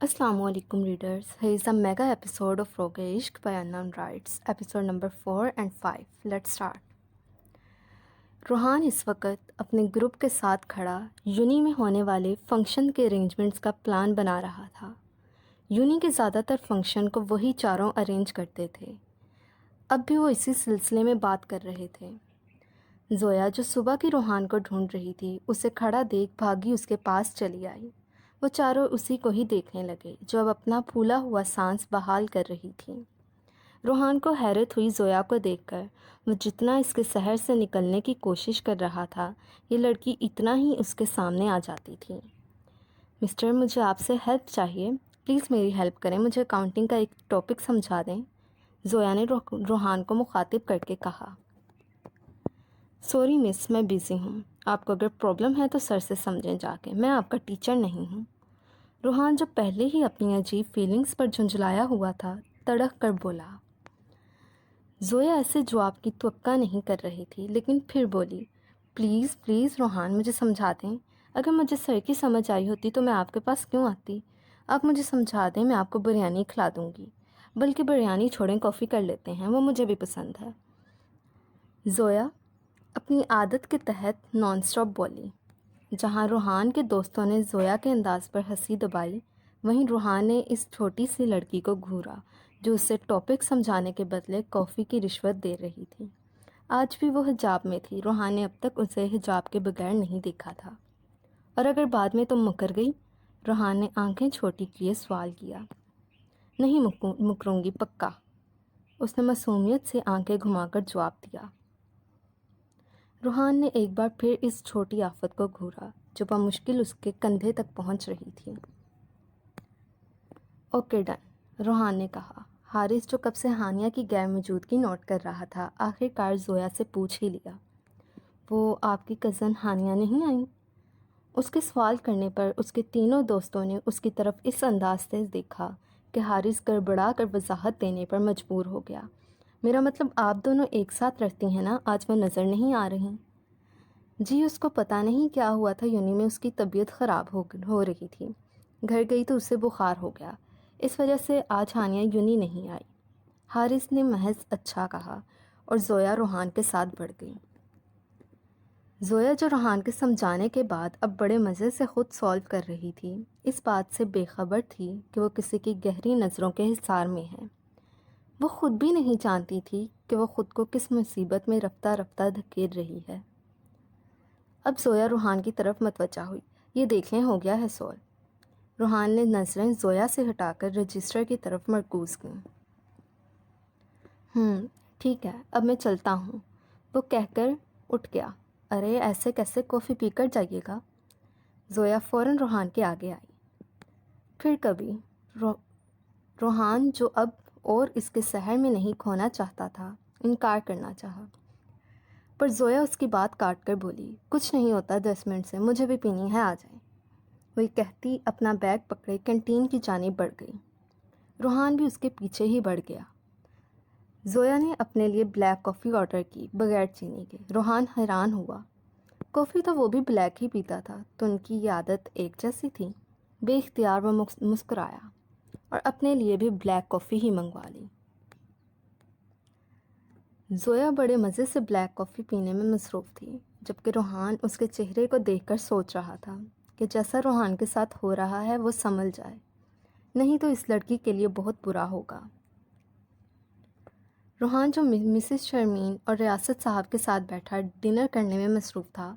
Assalamu alaikum readers. Here is a mega episode of Roge Ishq by Unknown Rights, episode number 4 and 5. Let's start. روحان اس وقت اپنے group کے ساتھ کھڑا uni میں ہونے والے فنکشن کے ارینجمنٹس کا پلان بنا رہا تھا۔ یونی کے زیادہ تر فنکشن کو وہی چاروں ارینج کرتے تھے۔ اب بھی وہ اسی سلسلے میں بات کر رہے تھے۔ زویا جو صبح کی روحان کو ڈھونڈ رہی تھی اسے کھڑا دیکھ بھاگی اس کے پاس چلی آئی۔ وہ چاروں اسی کو ہی دیکھنے لگے جو اب اپنا پھولا ہوا سانس بحال کر رہی تھی۔ روحان کو حیرت ہوئی زویا کو دیکھ کر۔ وہ جتنا اس کے شہر سے نکلنے کی کوشش کر رہا تھا یہ لڑکی اتنا ہی اس کے سامنے آ جاتی تھی۔ مسٹر، مجھے آپ سے ہیلپ چاہیے، پلیز میری ہیلپ کریں، مجھے اکاؤنٹنگ کا ایک ٹاپک سمجھا دیں، زویا نے روحان کو مخاطب کر کے کہا۔ سوری مس، میں بیزی ہوں، آپ کو اگر پرابلم ہے تو سر سے سمجھیں جا کے، میں آپ کا ٹیچر نہیں ہوں۔ روحان جو پہلے ہی اپنی عجیب فیلنگز پر جھنجھلایا ہوا تھا تڑک کر بولا۔ زویا ایسے جواب کی توقع نہیں کر رہی تھی لیکن پھر بولی، پلیز پلیز روحان، مجھے سمجھا دیں، اگر مجھے سر کی سمجھ آئی ہوتی تو میں آپ کے پاس کیوں آتی؟ آپ مجھے سمجھا دیں، میں آپ کو بریانی کھلا دوں گی، بلکہ بریانی چھوڑیں، کافی کر لیتے ہیں، وہ مجھے بھی پسند ہے۔ زویا اپنی عادت کے تحت نان اسٹاپ بولی۔ جہاں روحان کے دوستوں نے زویا کے انداز پر ہنسی دبائی، وہیں روحان نے اس چھوٹی سی لڑکی کو گھورا جو اسے ٹاپک سمجھانے کے بدلے کافی کی رشوت دے رہی تھی۔ آج بھی وہ حجاب میں تھی، روحان نے اب تک اسے حجاب کے بغیر نہیں دیکھا تھا۔ اور اگر بعد میں تم مکر گئی؟ روحان نے آنکھیں چھوٹی کیے سوال کیا۔ نہیں مکروں گی، پکا، اس نے معصومیت سے آنکھیں گھما کر جواب دیا۔ روحان نے ایک بار پھر اس چھوٹی آفت کو گھورا جو بمشکل اس کے کندھے تک پہنچ رہی تھی۔ اوکے ڈن، روحان نے کہا۔ حارث جو کب سے ہانیہ کی غیر موجودگی نوٹ کر رہا تھا آخر کار زویا سے پوچھ ہی لیا، وہ آپ کی کزن ہانیہ نہیں آئیں؟ اس کے سوال کرنے پر اس کے تینوں دوستوں نے اس کی طرف اس انداز سے دیکھا کہ حارث گڑبڑا کر وضاحت دینے پر مجبور ہو گیا۔ میرا مطلب آپ دونوں ایک ساتھ رہتی ہیں نا، آج وہ نظر نہیں آ رہی؟ جی، اس کو پتہ نہیں کیا ہوا تھا، یونی میں اس کی طبیعت خراب ہو رہی تھی، گھر گئی تو اسے بخار ہو گیا، اس وجہ سے آج ہانیہ یونی نہیں آئی، حارث نے محض اچھا کہا اور زویا روحان کے ساتھ بڑھ گئی۔ زویا جو روحان کے سمجھانے کے بعد اب بڑے مزے سے خود سالو کر رہی تھی، اس بات سے بے خبر تھی کہ وہ کسی کی گہری نظروں کے حصار میں ہے۔ وہ خود بھی نہیں جانتی تھی کہ وہ خود کو کس مصیبت میں رفتہ رفتہ دھکیل رہی ہے۔ اب زویا روحان کی طرف متوجہ ہوئی۔ یہ دیکھ لیں، ہو گیا ہے سول۔ روحان نے نظریں زویا سے ہٹا کر رجسٹر کی طرف مرکوز کیں۔ ٹھیک ہے، اب میں چلتا ہوں، وہ کہہ کر اٹھ گیا۔ ارے ایسے کیسے، کافی پی کر جائیے گا۔ زویا فوراً روحان کے آگے آئی۔ پھر کبھی روحان جو اب اور اس کے شہر میں نہیں کھونا چاہتا تھا انکار کرنا چاہا، پر زویا اس کی بات کاٹ کر بولی، کچھ نہیں ہوتا، 10 منٹ سے، مجھے بھی پینی ہے، آ جائیں۔ وہی کہتی اپنا بیگ پکڑے کینٹین کی جانب بڑھ گئی۔ روحان بھی اس کے پیچھے ہی بڑھ گیا۔ زویا نے اپنے لیے بلیک کافی آرڈر کی بغیر چینی کے۔ روحان حیران ہوا، کافی تو وہ بھی بلیک ہی پیتا تھا، تو ان کی یہ عادت ایک جیسی تھی؟ بے اختیار وہ مسکرایا اور اپنے لیے بھی بلیک کافی ہی منگوا لی۔ زویا بڑے مزے سے بلیک کافی پینے میں مصروف تھی، جبکہ روحان اس کے چہرے کو دیکھ کر سوچ رہا تھا کہ جیسا روحان کے ساتھ ہو رہا ہے وہ سنبھل جائے، نہیں تو اس لڑکی کے لیے بہت برا ہوگا۔ روحان جو مسز شرمین اور ریاست صاحب کے ساتھ بیٹھا ڈنر کرنے میں مصروف تھا،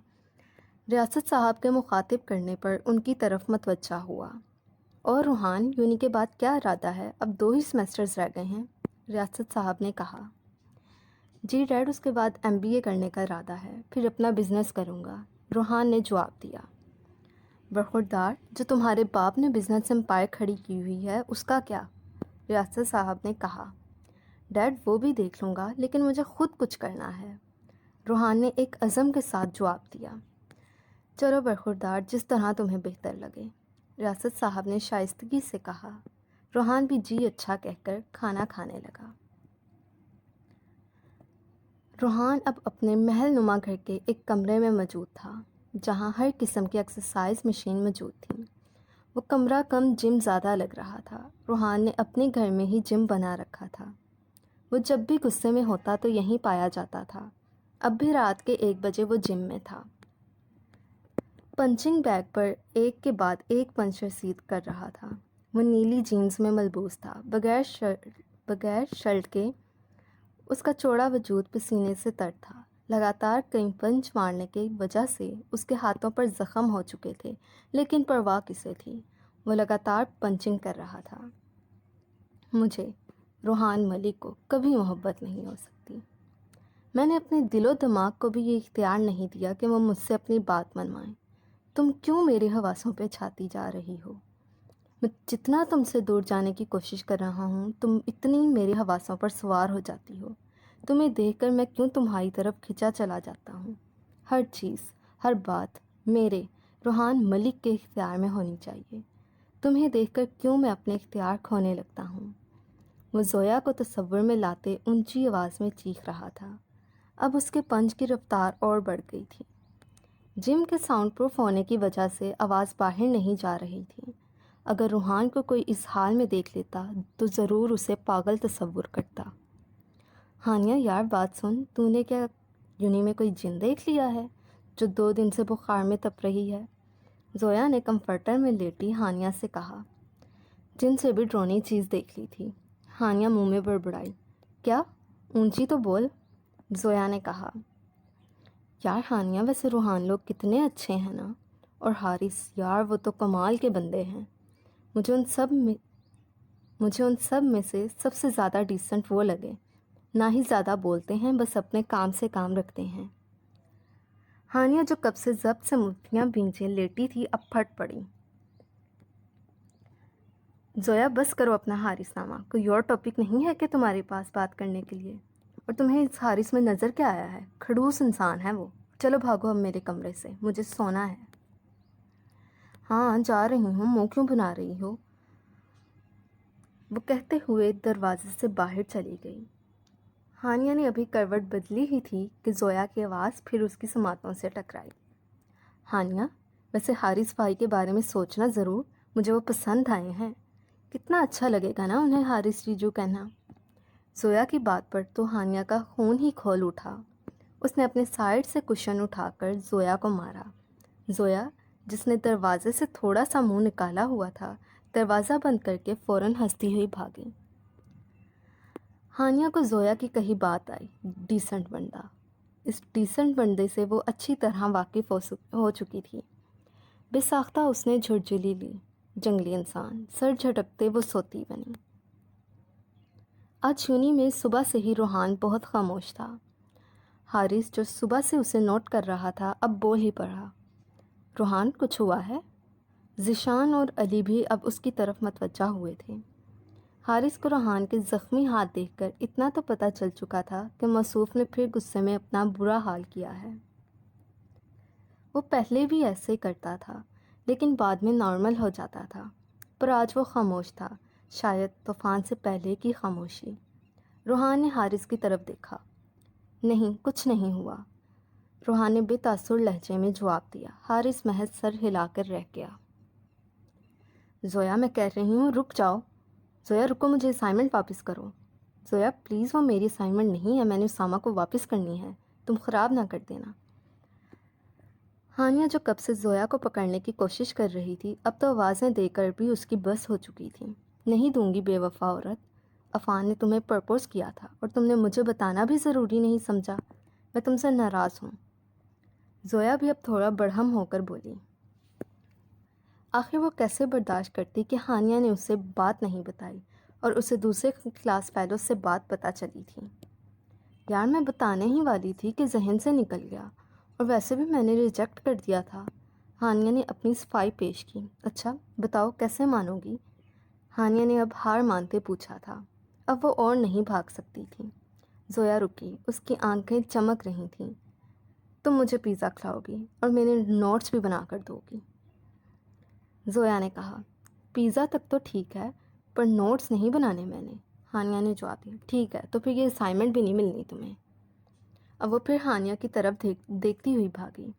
ریاست صاحب کے مخاطب کرنے پر ان کی طرف متوجہ ہوا۔ اور روحان، یونی کے بعد کیا ارادہ ہے؟ اب 2 ہی سیمسٹرز رہ گئے ہیں، ریاست صاحب نے کہا۔ جی ڈیڈ، اس کے بعد MBA کرنے کا ارادہ ہے، پھر اپنا بزنس کروں گا، روحان نے جواب دیا۔ برخوردار، جو تمہارے باپ نے بزنس امپائر کھڑی کی ہوئی ہے اس کا کیا؟ ریاست صاحب نے کہا۔ ڈیڈ، وہ بھی دیکھ لوں گا، لیکن مجھے خود کچھ کرنا ہے، روحان نے ایک عزم کے ساتھ جواب دیا۔ چلو برخوردار، جس طرح تمہیں بہتر لگے، ریاست صاحب نے شائستگی سے کہا۔ روحان بھی جی اچھا کہہ کر کھانا کھانے لگا۔ روحان اب اپنے محل نما گھر کے ایک کمرے میں موجود تھا جہاں ہر قسم کی ایکسرسائز مشین موجود تھی۔ وہ کمرہ کم جم زیادہ لگ رہا تھا۔ روحان نے اپنے گھر میں ہی جم بنا رکھا تھا۔ وہ جب بھی غصے میں ہوتا تو یہیں پایا جاتا تھا۔ اب بھی رات کے 1 بجے وہ جم میں تھا۔ پنچنگ بیگ پر ایک کے بعد ایک پنچ رسید کر رہا تھا۔ وہ نیلی جینز میں ملبوس تھا، بغیر شرٹ کے۔ اس کا چوڑا وجود پسینے سے تر تھا۔ لگاتار کئی پنچ مارنے کی وجہ سے اس کے ہاتھوں پر زخم ہو چکے تھے، لیکن پرواہ کسے تھی؟ وہ لگاتار پنچنگ کر رہا تھا۔ مجھے روحان ملک کو کبھی محبت نہیں ہو سکتی۔ میں نے اپنے دل و دماغ کو بھی یہ اختیار نہیں دیا کہ وہ مجھ سے اپنی بات منوائیں۔ تم کیوں میرے حواسوں پہ چھاتی جا رہی ہو؟ میں جتنا تم سے دور جانے کی کوشش کر رہا ہوں، تم اتنی میرے حواسوں پر سوار ہو جاتی ہو۔ تمہیں دیکھ کر میں کیوں تمہاری طرف کھنچا چلا جاتا ہوں؟ ہر چیز، ہر بات میرے روحان ملک کے اختیار میں ہونی چاہیے۔ تمہیں دیکھ کر کیوں میں اپنے اختیار کھونے لگتا ہوں؟ وہ زویا کو تصور میں لاتے اونچی آواز میں چیخ رہا تھا۔ اب اس کے پنچ کی رفتار اور بڑھ گئی تھی۔ جم کے ساؤنڈ پروف ہونے کی وجہ سے آواز باہر نہیں جا رہی تھی۔ اگر روحان کو کوئی اس حال میں دیکھ لیتا تو ضرور اسے پاگل تصور کرتا۔ ہانیہ یار بات سن، تو نے کیا یونی میں کوئی جن دیکھ لیا ہے جو 2 دن سے بخار میں تپ رہی ہے؟ زویا نے کمفرٹر میں لیٹی ہانیہ سے کہا۔ جن سے بھی ڈرونی چیز دیکھ لی تھی، ہانیہ منہ میں بڑبڑائی۔ کیا؟ اونچی تو بول، زویا نے کہا۔ یار ہانیہ ویسے روحان لوگ کتنے اچھے ہیں نا، اور حارث یار وہ تو کمال کے بندے ہیں۔ مجھے ان سب میں سے سب سے زیادہ ڈیسنٹ وہ لگے، نہ ہی زیادہ بولتے ہیں، بس اپنے کام سے کام رکھتے ہیں۔ ہانیہ جو کب سے ضبط سے مٹھیاں بھینچے لیٹی تھی اب پھٹ پڑی۔ زویا بس کرو اپنا حارث نامہ، کوئی اور ٹاپک نہیں ہے کہ تمہارے پاس بات کرنے کے لیے؟ اور تمہیں اس حارث میں نظر کیا آیا ہے؟ کھڑوس انسان ہے وہ۔ چلو بھاگو اب میرے کمرے سے، مجھے سونا ہے۔ ہاں جا رہی ہوں، منہ کیوں بنا رہی ہو؟ وہ کہتے ہوئے دروازے سے باہر چلی گئی۔ ہانیہ نے ابھی کروٹ بدلی ہی تھی کہ زویا کی آواز پھر اس کی سماعتوں سے ٹکرائی۔ ہانیہ، ویسے حارث بھائی کے بارے میں سوچنا ضرور، مجھے وہ پسند آئے ہیں۔ کتنا اچھا لگے گا نا انہیں حارث جیجو کہنا۔ زویا کی بات پر تو ہانیہ کا خون ہی کھول اٹھا۔ اس نے اپنے سائڈ سے کشن اٹھا کر زویا کو مارا۔ زویا، جس نے دروازے سے تھوڑا سا منہ نکالا ہوا تھا، دروازہ بند کر کے فوراً ہنستی ہوئی بھاگی۔ ہانیہ کو زویا کی کہی بات آئی، ڈیسنٹ بندہ۔ اس ڈیسنٹ بندے سے وہ اچھی طرح واقف ہو چکی تھی۔ بے ساختہ اس نے جھرجھلی لی۔ جنگلی انسان، سر جھٹکتے وہ سوتی بنی۔ آج یونی میں صبح سے ہی روحان بہت خاموش تھا۔ حارث جو صبح سے اسے نوٹ کر رہا تھا اب بول ہی پڑا۔ روحان، کچھ ہوا ہے؟ ذیشان اور علی بھی اب اس کی طرف متوجہ ہوئے تھے۔ حارث کو روحان کے زخمی ہاتھ دیکھ کر اتنا تو پتہ چل چکا تھا کہ موصوف نے پھر غصے میں اپنا برا حال کیا ہے۔ وہ پہلے بھی ایسے ہی کرتا تھا، لیکن بعد میں نارمل ہو جاتا تھا۔ پر آج وہ خاموش تھا، شاید طوفان سے پہلے کی خاموشی۔ روحان نے حارث کی طرف دیکھا۔ نہیں، کچھ نہیں ہوا، روحان نے بے تاثر لہجے میں جواب دیا۔ حارث محض سر ہلا کر رہ گیا۔ زویا، میں کہہ رہی ہوں رک جاؤ۔ زویا رکو، مجھے اسائنمنٹ واپس کرو۔ زویا پلیز، وہ میری اسائنمنٹ نہیں ہے، میں نے اسامہ کو واپس کرنی ہے، تم خراب نہ کر دینا۔ ہانیہ جو کب سے زویا کو پکڑنے کی کوشش کر رہی تھی، اب تو آوازیں دے کر بھی اس کی بس ہو چکی تھی۔ نہیں دوں گی بے وفا عورت، عفان نے تمہیں پرپوز کیا تھا اور تم نے مجھے بتانا بھی ضروری نہیں سمجھا۔ میں تم سے ناراض ہوں۔ زویا بھی اب تھوڑا برہم ہو کر بولی۔ آخر وہ کیسے برداشت کرتی کہ ہانیہ نے اسے بات نہیں بتائی اور اسے دوسرے کلاس فیلو سے بات پتہ چلی تھی۔ یار میں بتانے ہی والی تھی کہ ذہن سے نکل گیا، اور ویسے بھی میں نے ریجیکٹ کر دیا تھا۔ ہانیہ نے اپنی صفائی پیش کی۔ اچھا بتاؤ کیسے مانو گی؟ ہانیہ نے اب ہار مانتے پوچھا تھا۔ اب وہ اور نہیں بھاگ سکتی تھی۔ زویا رکی، اس کی آنکھیں چمک رہی تھیں۔ تم مجھے پیزا کھلاؤ گی اور میرے نوٹس بھی بنا کر دو گی، زویا نے کہا۔ پیزا تک تو ٹھیک ہے، پر نوٹس نہیں بنانے میں نے، ہانیہ نے جواب دیا۔ ٹھیک ہے، تو پھر یہ اسائنمنٹ بھی نہیں ملنی تمہیں۔ اب وہ پھر ہانیہ کی طرف دیکھتی ہوئی بھاگی۔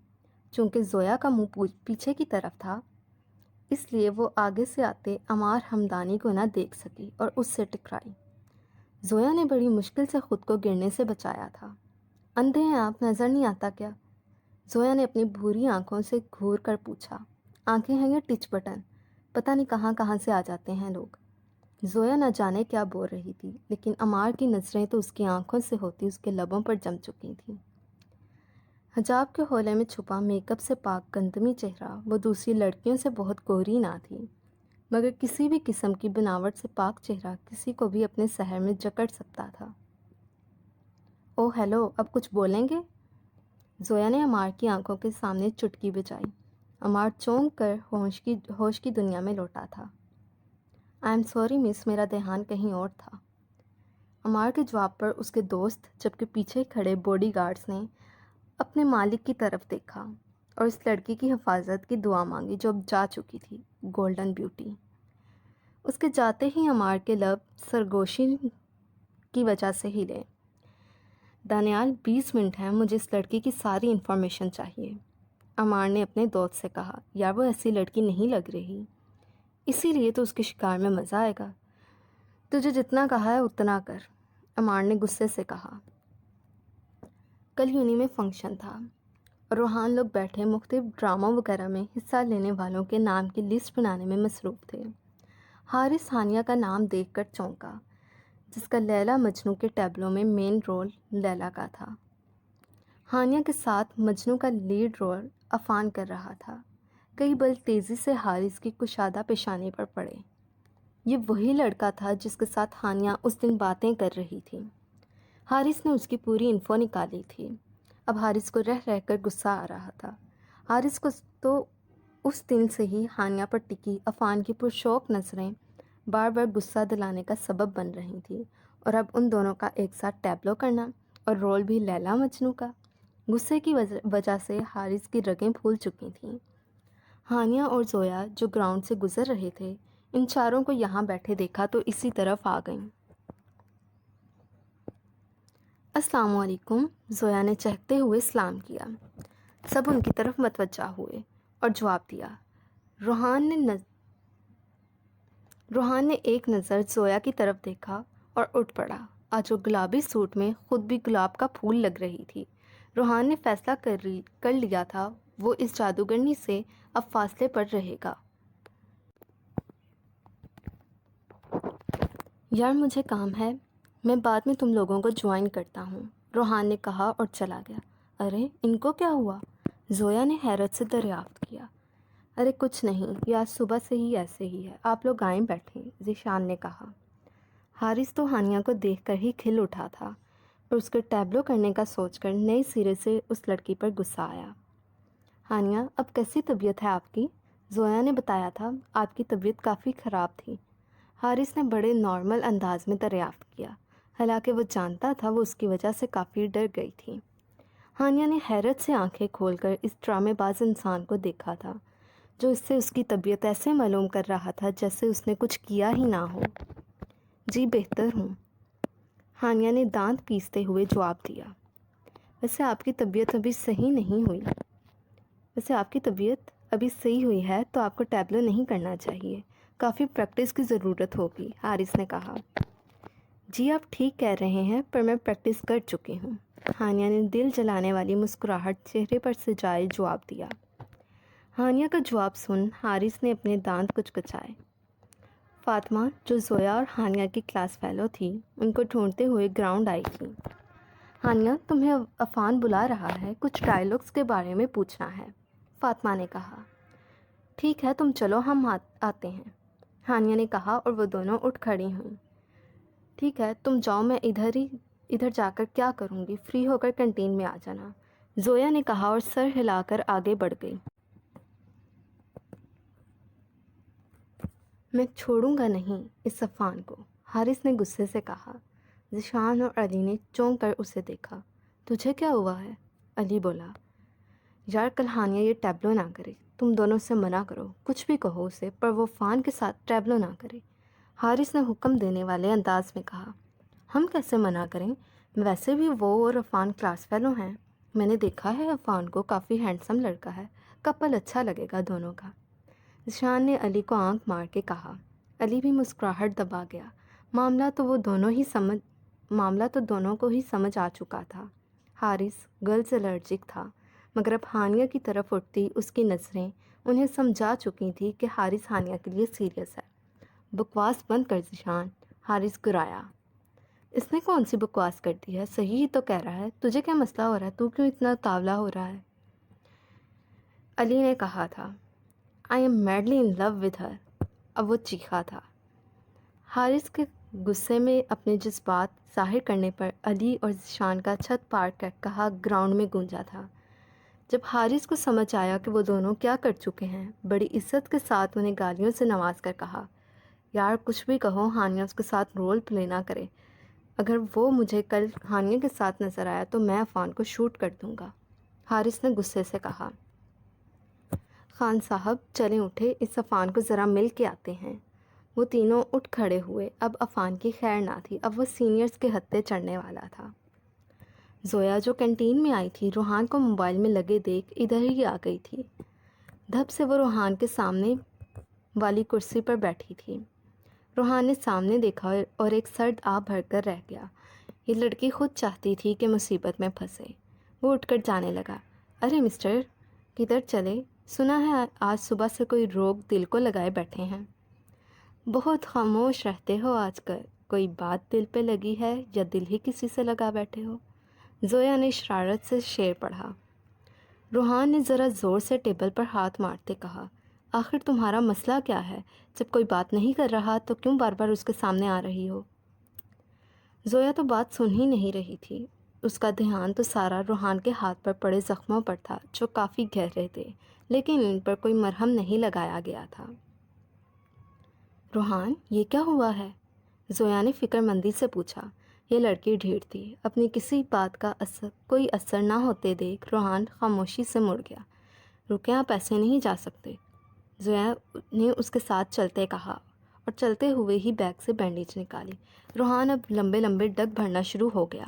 چونکہ زویا کا منہ پیچھے کی طرف تھا، اس لیے وہ آگے سے آتے عمار حمدانی کو نہ دیکھ سکی اور اس سے ٹکرائی۔ زویا نے بڑی مشکل سے خود کو گرنے سے بچایا تھا۔ اندھے ہیں آپ، نظر نہیں آتا کیا؟ زویا نے اپنی بھوری آنکھوں سے گھور کر پوچھا۔ آنکھیں ہیں یہ ٹچ بٹن، پتہ نہیں کہاں کہاں سے آ جاتے ہیں لوگ۔ زویا نہ جانے کیا بول رہی تھی، لیکن عمار کی نظریں تو اس کی آنکھوں سے ہوتی اس کے لبوں پر جم چکی تھیں۔ حجاب کے حولے میں چھپا میک اپ سے پاک گندمی چہرہ وہ دوسری لڑکیوں سے بہت گوری نہ تھی، مگر کسی بھی قسم کی بناوٹ سے پاک چہرہ کسی کو بھی اپنے سحر میں جکڑ سکتا تھا۔ او ہیلو، اب کچھ بولیں گے؟ زویا نے عمار کی آنکھوں کے سامنے چٹکی بجائی۔ عمار چونک کر ہوش کی دنیا میں لوٹا تھا۔ آئی ایم سوری مس، میرا دھیان کہیں اور تھا۔ عمار کے جواب پر اس کے دوست جبکہ پیچھے کھڑے باڈی گارڈز نے اپنے مالک کی طرف دیکھا اور اس لڑکی کی حفاظت کی دعا مانگی جو اب جا چکی تھی، گولڈن بیوٹی۔ اس کے جاتے ہی عمار کے لب سرگوشی کی وجہ سے ہلے۔ دانیال 20 منٹ ہیں، مجھے اس لڑکی کی ساری انفارمیشن چاہیے، عمار نے اپنے دوست سے کہا۔ یار وہ ایسی لڑکی نہیں لگ رہی، اسی لیے تو اس کے شکار میں مزہ آئے گا۔ تجھے جتنا کہا ہے اتنا کر، عمار نے غصے سے کہا۔ کل یونی میں فنکشن تھا اور روحان لوگ بیٹھے مختلف ڈراموں وغیرہ میں حصہ لینے والوں کے نام کی لسٹ بنانے میں مصروف تھے۔ حارث ہانیہ کا نام دیکھ کر چونکا، جس کا لیلا مجنو کے ٹیبلو میں مین رول لیلا کا تھا۔ ہانیہ کے ساتھ مجنو کا لیڈ رول عفان کر رہا تھا۔ کئی بل تیزی سے حارث کی کشادہ پیشانی پر پڑے۔ یہ وہی لڑکا تھا جس کے ساتھ ہانیہ اس دن باتیں کر رہی تھی۔ حارث نے اس کی پوری انفو نکالی تھی۔ اب حارث کو رہ رہ کر غصہ آ رہا تھا۔ حارث کو تو اس دن سے ہی ہانیہ پر ٹکی عفان کی پرشوق نظریں بار بار غصہ دلانے کا سبب بن رہی تھی، اور اب ان دونوں کا ایک ساتھ ٹیبلو کرنا اور رول بھی لیلا مجنو کا۔ غصے کی وجہ سے حارث کی رگیں پھول چکی تھیں۔ ہانیہ اور زویا جو گراؤنڈ سے گزر رہے تھے، ان چاروں کو یہاں بیٹھے دیکھا تو اسی طرف آ گئیں۔ السلام علیکم، زویا نے چہکتے ہوئے سلام کیا۔ سب ان کی طرف متوجہ ہوئے اور جواب دیا۔ روحان نے ایک نظر زویا کی طرف دیکھا اور اٹھ پڑا۔ آج وہ گلابی سوٹ میں خود بھی گلاب کا پھول لگ رہی تھی۔ روحان نے فیصلہ کر لیا تھا وہ اس جادوگرنی سے اب فاصلے پر رہے گا۔ یار مجھے کام ہے، میں بعد میں تم لوگوں کو جوائن کرتا ہوں، روحان نے کہا اور چلا گیا۔ ارے ان کو کیا ہوا؟ زویا نے حیرت سے دریافت کیا۔ ارے کچھ نہیں، یہ آج صبح سے ہی ایسے ہی ہے، آپ لوگ آئیں بیٹھیں، ذیشان نے کہا۔ حارث تو ہانیہ کو دیکھ کر ہی کھل اٹھا تھا، پر اس کے ٹیبلو کرنے کا سوچ کر نئے سرے سے اس لڑکی پر غصہ آیا۔ ہانیہ اب کیسی طبیعت ہے آپ کی؟ زویا نے بتایا تھا آپ کی طبیعت کافی خراب تھی، حارث نے بڑے نارمل انداز میں دریافت کیا، حالانکہ وہ جانتا تھا وہ اس کی وجہ سے کافی ڈر گئی تھی۔ ہانیہ نے حیرت سے آنکھیں کھول کر اس ڈرامے باز انسان کو دیکھا تھا جو اس سے اس کی طبیعت ایسے معلوم کر رہا تھا جیسے اس نے کچھ کیا ہی نہ ہو۔ جی بہتر ہوں، ہانیہ نے دانت پیستے ہوئے جواب دیا۔ ویسے آپ کی طبیعت ابھی صحیح ہوئی ہے تو آپ کو ٹیبلو نہیں کرنا چاہیے، کافی پریکٹس کی ضرورت ہوگی، حارث نے کہا۔ جی آپ ٹھیک کہہ رہے ہیں، پر میں پریکٹس کر چکی ہوں، ہانیہ نے دل جلانے والی مسکراہٹ چہرے پر سجائے جواب دیا۔ ہانیہ کا جواب سن حارث نے اپنے دانت کچکچائے۔ فاطمہ جو زویا اور ہانیہ کی کلاس فیلو تھی ان کو ڈھونڈتے ہوئے گراؤنڈ آئی تھی۔ ہانیہ تمہیں عفان بلا رہا ہے، کچھ ڈائلاگس کے بارے میں پوچھنا ہے، فاطمہ نے کہا۔ ٹھیک ہے تم چلو، ہم آتے ہیں، ہانیہ نے کہا اور وہ دونوں اٹھ کھڑی ہوئیں۔ ٹھیک ہے تم جاؤ، میں ادھر جا کر کیا کروں گی، فری ہو کر کینٹین میں آ جانا، زویا نے کہا اور سر ہلا کر آگے بڑھ گئی۔ میں چھوڑوں گا نہیں اس عفان کو، حارث نے غصے سے کہا۔ ذیشان اور علی نے چونک کر اسے دیکھا۔ تجھے کیا ہوا ہے؟ علی بولا۔ یار کل ہانیہ یہ ٹیبلو نہ کرے، تم دونوں سے منع کرو، کچھ بھی کہو اسے، پر وہ عفان کے ساتھ ٹیبلو نہ کرے، حارث نے حکم دینے والے انداز میں کہا۔ ہم کیسے منع کریں؟ ویسے بھی وہ اور عفان کلاس فیلو ہیں، میں نے دیکھا ہے عفان کو، کافی ہینڈسم لڑکا ہے، کپل اچھا لگے گا دونوں کا، ذیشان نے علی کو آنکھ مار کے کہا۔ علی بھی مسکراہٹ دبا گیا۔ معاملہ تو دونوں کو ہی سمجھ آ چکا تھا۔ حارث گرلز الرجک تھا، مگر اب ہانیہ کی طرف اٹھتی اس کی نظریں انہیں سمجھا چکی تھی کہ حارث ہانیہ کے لیے سیریس ہے۔ بکواس بند کر ذیشان، حارث گرایا۔ اس نے کون سی بکواس کر دی ہے؟ صحیح ہی تو کہہ رہا ہے۔ تجھے کیا مسئلہ ہو رہا ہے؟ تو کیوں اتنا تاولا ہو رہا ہے؟ علی نے کہا تھا I am madly in love with her۔ اب وہ چیخا تھا۔ حارث کے غصے میں اپنے جذبات ظاہر کرنے پر علی اور ذیشان کا چھت پار کر کہا گراؤنڈ میں گونجا تھا۔ جب حارث کو سمجھ آیا کہ وہ دونوں کیا کر چکے ہیں، بڑی عزت کے ساتھ انہیں گالیوں سے نواز کر کہا، یار کچھ بھی کہو، ہانیہ اس کے ساتھ رول پلے نہ کرے۔ اگر وہ مجھے کل ہانیہ کے ساتھ نظر آیا تو میں عفان کو شوٹ کر دوں گا۔ حارث نے غصے سے کہا۔ خان صاحب چلیں اٹھے، اس عفان کو ذرا مل کے آتے ہیں۔ وہ تینوں اٹھ کھڑے ہوئے۔ اب عفان کی خیر نہ تھی، اب وہ سینئرز کے ہتھے چڑھنے والا تھا۔ زویا جو کینٹین میں آئی تھی، روحان کو موبائل میں لگے دیکھ ادھر ہی آ گئی تھی۔ دھب سے وہ روحان کے سامنے والی کرسی پر بیٹھی تھی۔ روحان نے سامنے دیکھا اور ایک سرد آب بھر کر رہ گیا۔ یہ لڑکی خود چاہتی تھی کہ مصیبت میں پھنسے۔ وہ اٹھ کر جانے لگا۔ ارے مسٹر، کدھر چلے؟ سنا ہے آج صبح سے کوئی روگ دل کو لگائے بیٹھے ہیں۔ بہت خاموش رہتے ہو آج کل، کوئی بات دل پہ لگی ہے یا دل ہی کسی سے لگا بیٹھے ہو؟ زویا نے شرارت سے شعر پڑھا۔ روحان نے ذرا زور سے ٹیبل پر ہاتھ مارتے کہا، آخر تمہارا مسئلہ کیا ہے؟ جب کوئی بات نہیں کر رہا تو کیوں بار بار اس کے سامنے آ رہی ہو؟ زویا تو بات سن ہی نہیں رہی تھی۔ اس کا دھیان تو سارا روحان کے ہاتھ پر پڑے زخموں پر تھا، جو کافی گہرے تھے، لیکن ان پر کوئی مرہم نہیں لگایا گیا تھا۔ روحان، یہ کیا ہوا ہے؟ زویا نے فکر مندی سے پوچھا۔ یہ لڑکی ڈھیڑ تھی۔ اپنی کسی بات کا کوئی اثر نہ ہوتے دیکھ روحان خاموشی سے مڑ گیا۔ رکیں، آپ ایسے نہیں جا سکتے، زویا نے اس کے ساتھ چلتے کہا، اور چلتے ہوئے ہی بیگ سے بینڈیج نکالی۔ روحان اب لمبے لمبے ڈگ بھرنا شروع ہو گیا۔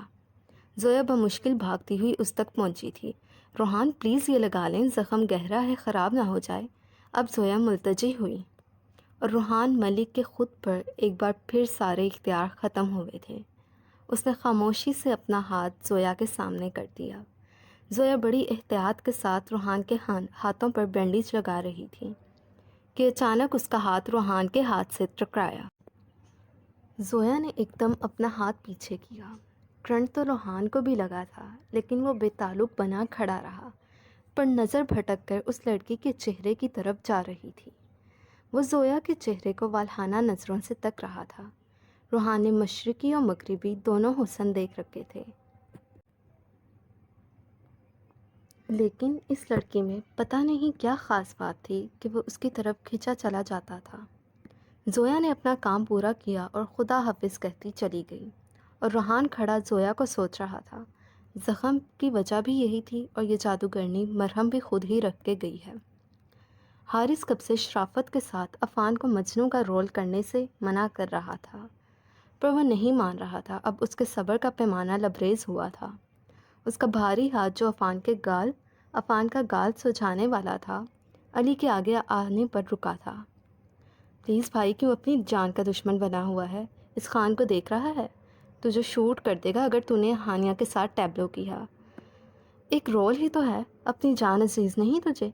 زویا بمشکل بھاگتی ہوئی اس تک پہنچی تھی۔ روحان پلیز یہ لگا لیں، زخم گہرا ہے، خراب نہ ہو جائے۔ اب زویا ملتجی ہوئی، اور روحان ملک کے خود پر ایک بار پھر سارے اختیار ختم ہوئے تھے۔ اس نے خاموشی سے اپنا ہاتھ زویا کے سامنے کر دیا۔ زویا بڑی احتیاط کے ساتھ روحان کے ہاتھوں پر بینڈیج لگا رہی تھی کہ اچانک اس کا ہاتھ روحان کے ہاتھ سے ٹکرایا۔ زویا نے ایک دم اپنا ہاتھ پیچھے کیا۔ کرنٹ تو روحان کو بھی لگا تھا، لیکن وہ بے تعلق بنا کھڑا رہا، پر نظر بھٹک کر اس لڑکی کے چہرے کی طرف جا رہی تھی۔ وہ زویا کے چہرے کو والہانہ نظروں سے تک رہا تھا۔ روحان نے مشرقی اور مغربی دونوں حسن دیکھ رکھے تھے، لیکن اس لڑکی میں پتہ نہیں کیا خاص بات تھی کہ وہ اس کی طرف کھینچا چلا جاتا تھا۔ زویا نے اپنا کام پورا کیا اور خدا حافظ کہتی چلی گئی، اور روحان کھڑا زویا کو سوچ رہا تھا۔ زخم کی وجہ بھی یہی تھی، اور یہ جادوگرنی مرہم بھی خود ہی رکھ کے گئی ہے۔ حارث کب سے شرافت کے ساتھ عفان کو مجنوں کا رول کرنے سے منع کر رہا تھا، پر وہ نہیں مان رہا تھا۔ اب اس کے صبر کا پیمانہ لبریز ہوا تھا۔ اس کا بھاری ہاتھ جو عفان کا گال سجھانے والا تھا، علی کے آگے آنے پر رکا تھا۔ پلیز بھائی، کیوں اپنی جان کا دشمن بنا ہوا ہے؟ اس خان کو دیکھ رہا ہے؟ تجھے شوٹ کر دے گا اگر تو نے ہانیہ کے ساتھ ٹیبلو کیا۔ ایک رول ہی تو ہے، اپنی جان عزیز نہیں تجھے؟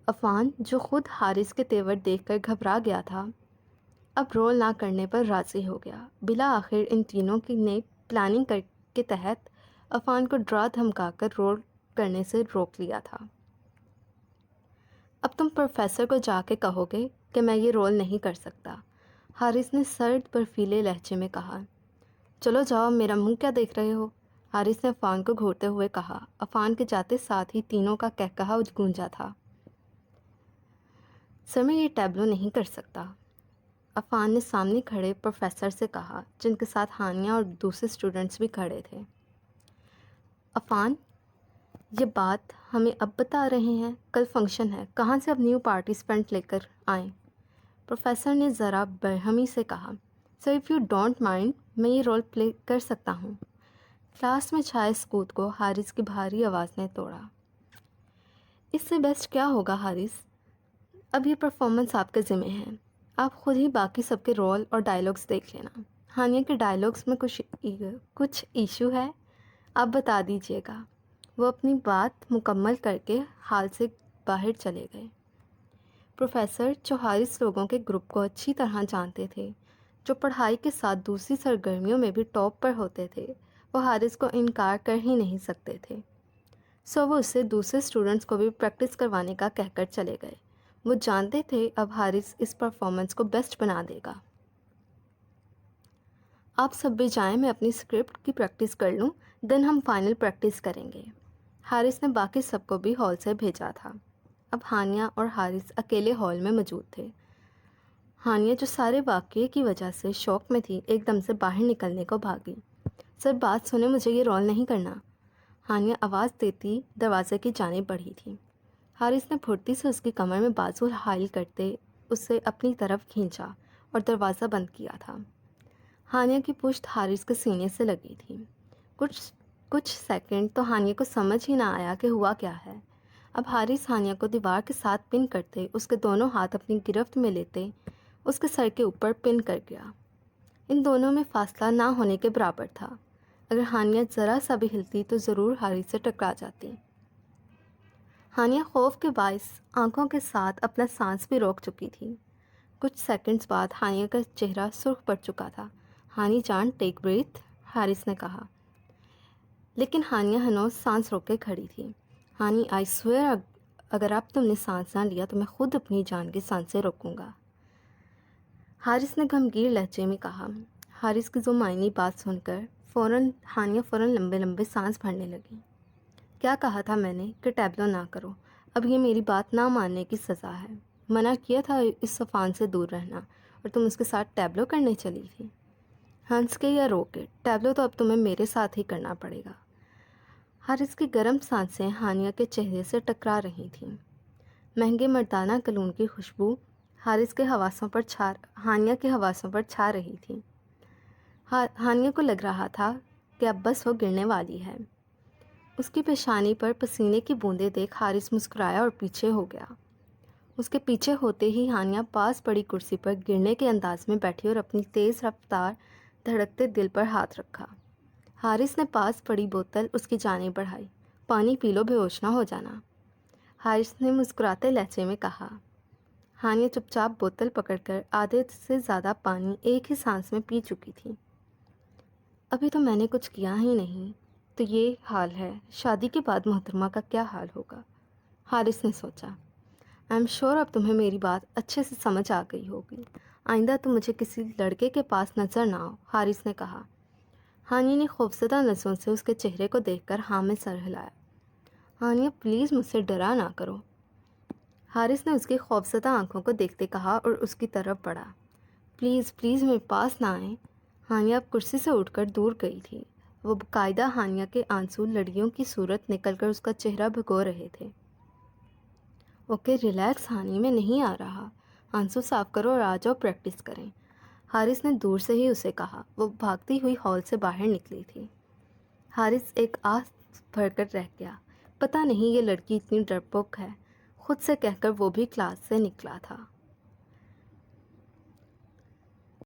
عفان جو خود حارث کے تیور دیکھ کر گھبرا گیا تھا، اب رول نہ کرنے پر راضی ہو گیا۔ بالآخر ان تینوں نے پلاننگ کے تحت عفان کو ڈرا دھمکا کر رول کرنے سے روک لیا تھا۔ اب تم پروفیسر کو جا کے کہو گے کہ میں یہ رول نہیں کر سکتا، حارث نے سرد برفیلے لہجے میں کہا۔ چلو جاؤ، میرا منہ کیا دیکھ رہے ہو؟ حارث نے عفان کو گھورتے ہوئے کہا۔ عفان کے جاتے ساتھ ہی تینوں کا کہکہا گونجا تھا۔ سر میں یہ ٹیبلو نہیں کر سکتا، عفان نے سامنے کھڑے پروفیسر سے کہا، جن کے ساتھ ہانیہ اور دوسرے اسٹوڈنٹس بھی کھڑے تھے۔ عفان، یہ بات ہمیں اب بتا رہے ہیں؟ کل فنکشن ہے، کہاں سے اب نیو پارٹیسپینٹ لے کر آئیں؟ پروفیسر نے ذرا برہمی سے کہا۔ Sir if you don't mind, میں یہ رول پلے کر سکتا ہوں۔ کلاس میں چھائے سکوت کو حارث کی بھاری آواز نے توڑا۔ اس سے بیسٹ کیا ہوگا حارث؟ اب یہ پرفارمنس آپ کے ذمہ ہے، آپ خود ہی باقی سب کے رول اور ڈائلاگس دیکھ لینا۔ ہانیہ کے ڈائلاگس میں کچھ ایشو ہے، آپ بتا دیجیے گا۔ وہ اپنی بات مکمل کر کے ہال سے باہر چلے گئے۔ پروفیسر، جو حارث لوگوں کے گروپ کو اچھی طرح جانتے تھے، جو پڑھائی کے ساتھ دوسری سرگرمیوں میں بھی ٹاپ پر ہوتے تھے، وہ حارث کو انکار کر ہی نہیں سکتے تھے، سو وہ اسے دوسرے اسٹوڈنٹس کو بھی پریکٹس کروانے کا کہہ کر چلے گئے۔ وہ جانتے تھے اب حارث اس پرفارمنس کو بیسٹ بنا دے گا۔ آپ سب بھی جائیں، میں اپنی اسکرپٹ کی پریکٹس کر لوں، دین ہم فائنل پریکٹس کریں گے۔ حارث نے باقی سب کو بھی ہال سے بھیجا تھا۔ اب ہانیہ اور حارث اکیلے ہال میں موجود تھے۔ ہانیہ، جو سارے واقعے کی وجہ سے شوق میں تھی، ایک دم سے باہر نکلنے کو بھاگی۔ سر بات سنیں، مجھے یہ رول نہیں کرنا۔ ہانیہ آواز دیتی دروازے کی جانب بڑھی تھی۔ حارث نے پھرتی سے اس کی کمر میں بازو حائل کرتے اسے اپنی طرف کھینچا اور دروازہ بند کیا تھا۔ ہانیہ کی پشت حارث کے سینے سے لگی تھی۔ کچھ سیکنڈ تو ہانیہ کو سمجھ ہی نہ آیا کہ ہوا کیا ہے۔ اب حارث ہانیہ کو دیوار کے ساتھ پن کرتے، اس کے دونوں ہاتھ اپنی گرفت میں لیتے اس کے سر کے اوپر پن کر گیا۔ ان دونوں میں فاصلہ نہ ہونے کے برابر تھا۔ اگر ہانیہ ذرا سا بھی ہلتی تو ضرور حارث سے ٹکرا جاتی۔ ہانیہ خوف کے باعث آنکھوں کے ساتھ اپنا سانس بھی روک چکی تھی۔ کچھ سیکنڈز بعد ہانیہ کا چہرہ سرخ پڑ چکا تھا۔ ہانی جان، ٹیک بریتھ، حارث نے کہا۔ لیکن ہانیہ ہنوز سانس روک کے کھڑی تھی۔ ہانی، آئی سویئر، اگر اب تم نے سانس نہ لیا تو میں خود اپنی جان کی سانسیں روکوں گا، حارث نے گمگیر لہجے میں کہا۔ حارث کی زمائنی بات سن کر ہانیہ فوراً لمبے لمبے سانس بھرنے لگی۔ کیا کہا تھا میں نے کہ ٹیبلو نہ کرو؟ اب یہ میری بات نہ ماننے کی سزا ہے۔ منع کیا تھا اس صفان سے دور رہنا، اور تم اس کے ساتھ ٹیبلو کرنے چلی تھی۔ ہنس کے یا رو کے، ٹیبلو تو اب تمہیں میرے ساتھ ہی کرنا پڑے گا۔ حارث کی گرم سانسیں ہانیہ کے چہرے سے ٹکرا رہی تھیں۔ مہنگے مردانہ کلون کی خوشبو ہانیہ کے حواسوں پر چھا رہی تھی۔ ہانیہ کو لگ رہا تھا کہ اب بس وہ گرنے والی ہے۔ اس کی پیشانی پر پسینے کی بوندیں دیکھ حارث مسکرایا اور پیچھے ہو گیا۔ اس کے پیچھے ہوتے ہی ہانیہ پاس پڑی کرسی پر گرنے کے انداز میں بیٹھی اور اپنی تیز رفتار دھڑکتے دل پر ہاتھ رکھا۔ حارث نے پاس پڑی بوتل اس کی جانب بڑھائی۔ پانی پی لو، بے ہوش نہ ہو جانا، حارث نے مسکراتے لہجے میں کہا۔ ہانیہ چپ چاپ بوتل پکڑ کر آدھے سے زیادہ پانی ایک ہی سانس میں پی چکی تھی۔ ابھی تو میں نے کچھ کیا ہی نہیں، تو یہ حال ہے، شادی کے بعد محترمہ کا کیا حال ہوگا، حارث نے سوچا۔ آئی ایم شیور اب تمہیں میری بات اچھے سے سمجھ آ گئی ہوگی۔ آئندہ تم مجھے کسی لڑکے کے پاس نظر نہ آؤ، حارث نے کہا۔ ہانیہ نے خوفزدہ نظروں سے اس کے چہرے کو دیکھ کر ہاں میں سر ہلایا۔ ہانیہ، پلیز مجھ سے ڈرا نہ کرو، حارث نے اس کی خوفزدہ آنکھوں کو دیکھتے کہا اور اس کی طرف بڑھا۔ پلیز پلیز میرے پاس نہ آئیں۔ ہانیہ اب کرسی سے اٹھ کر دور گئی تھی۔ وہ باقاعدہ ہانیہ کے آنسو لڑیوں کی صورت نکل کر اس کا چہرہ بھگو رہے تھے۔ اوکے ریلیکس ہانی، میں نہیں آ رہا، آنسو صاف کرو اور آ جاؤ پریکٹس کریں، حارث نے دور سے ہی اسے کہا۔ وہ بھاگتی ہوئی ہال سے باہر نکلی تھی۔ حارث ایک آہ بھر کر رہ گیا۔ پتہ نہیں یہ لڑکی اتنی ڈرپوک ہے، خود سے کہہ کر وہ بھی کلاس سے نکلا تھا۔